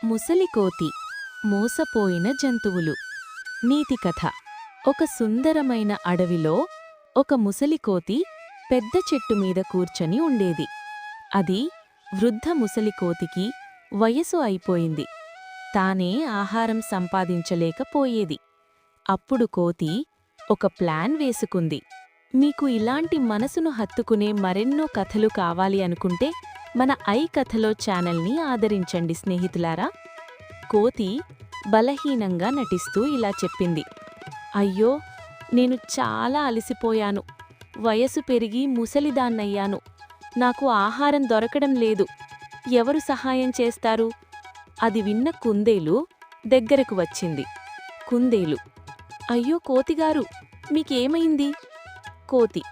ముసలికోతి మోసపోయిన జంతువులు. నీతి కథ. ఒక సుందరమైన అడవిలో ఒక ముసలికోతి పెద్ద చెట్టు మీద కూర్చొని ఉండేది. అది వృద్ధ ముసలికోతికి వయసు అయిపోయింది. తానే ఆహారం సంపాదించలేకపోయేది. అప్పుడు కోతి ఒక ప్లాన్ వేసుకుంది. మీకు ఇలాంటి మనసును హత్తుకునే మరెన్నో కథలు కావాలి అనుకుంటే మన ఐ కథలో ఛానల్ని ఆదరించండి స్నేహితులారా. కోతి బలహీనంగా నటిస్తూ ఇలా చెప్పింది. అయ్యో, నేను చాలా అలసిపోయాను. వయసు పెరిగి ముసలిదాన్నయ్యాను. నాకు ఆహారం దొరకడం లేదు. ఎవరు సహాయం చేస్తారు? అది విన్న కుందేలు దగ్గరకు వచ్చింది. కుందేలు: అయ్యో కోతిగారు, మీకేమైంది? కోతి: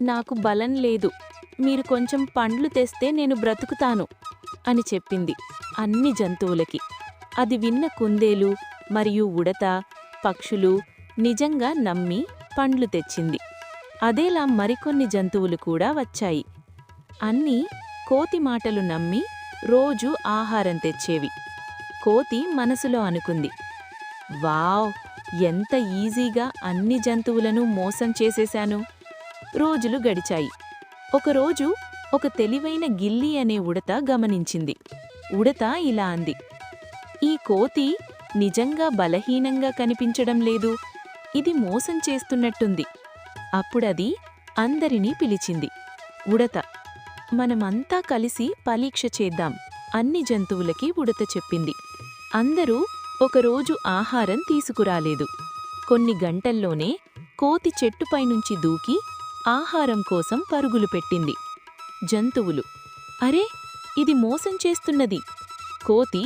నాకు బలం లేదు. మీరు కొంచెం పండ్లు తెస్తే నేను బ్రతుకుతాను అని చెప్పింది అన్ని జంతువులకి. అది విన్న కుందేలు మరియు ఉడత, పక్షులు నిజంగా నమ్మి పండ్లు తెచ్చింది. అదేలా మరికొన్ని జంతువులు కూడా వచ్చాయి. అన్నీ కోతి మాటలు నమ్మి రోజూ ఆహారం తెచ్చేవి. కోతి మనసులో అనుకుంది, వావ్, ఎంత ఈజీగా అన్ని జంతువులను మోసం చేసేశాను. రోజులు గడిచాయి. ఒకరోజు ఒక తెలివైన గిల్లి అనే ఉడత గమనించింది. ఉడత ఇలా అంది: ఈ కోతి నిజంగా బలహీనంగా కనిపించడం లేదు. ఇది మోసం చేస్తున్నట్టుంది. అప్పుడది అందరినీ పిలిచింది. ఉడత: మనమంతా కలిసి పరీక్ష చేద్దాం అన్ని జంతువులకి ఉడత చెప్పింది. అందరూ ఒకరోజు ఆహారం తీసుకురాలేదు. కొన్ని గంటల్లోనే కోతి చెట్టుపైనుంచి దూకి ఆహారం కోసం పరుగులు పెట్టింది. జంతువులు: అరే, ఇది మోసం చేస్తున్నది. కోతి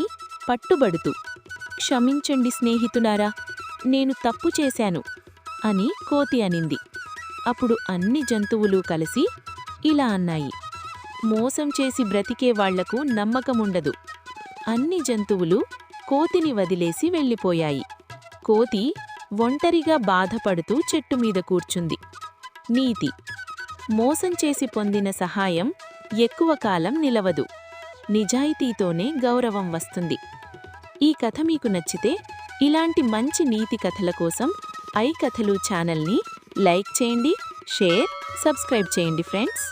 పట్టుబడుతూ: క్షమించండి స్నేహితులారా, నేను తప్పు చేశాను అని కోతి అనింది. అప్పుడు అన్ని జంతువులు కలిసి ఇలా అన్నాయి: మోసం చేసి బ్రతికే వాళ్లకు నమ్మకముండదు. అన్ని జంతువులు కోతిని వదిలేసి వెళ్ళిపోయాయి. కోతి ఒంటరిగా బాధపడుతూ చెట్టుమీద కూర్చుంది. నీతి: మోసం చేసి పొందిన సహాయం ఎక్కువ కాలం నిలవదు. నిజాయితీతోనే గౌరవం వస్తుంది. ఈ కథ మీకు నచ్చితే ఇలాంటి మంచి నీతి కథల కోసం ఐ కథలు ఛానల్ని లైక్ చేయండి, షేర్, సబ్స్క్రైబ్ చేయండి ఫ్రెండ్స్.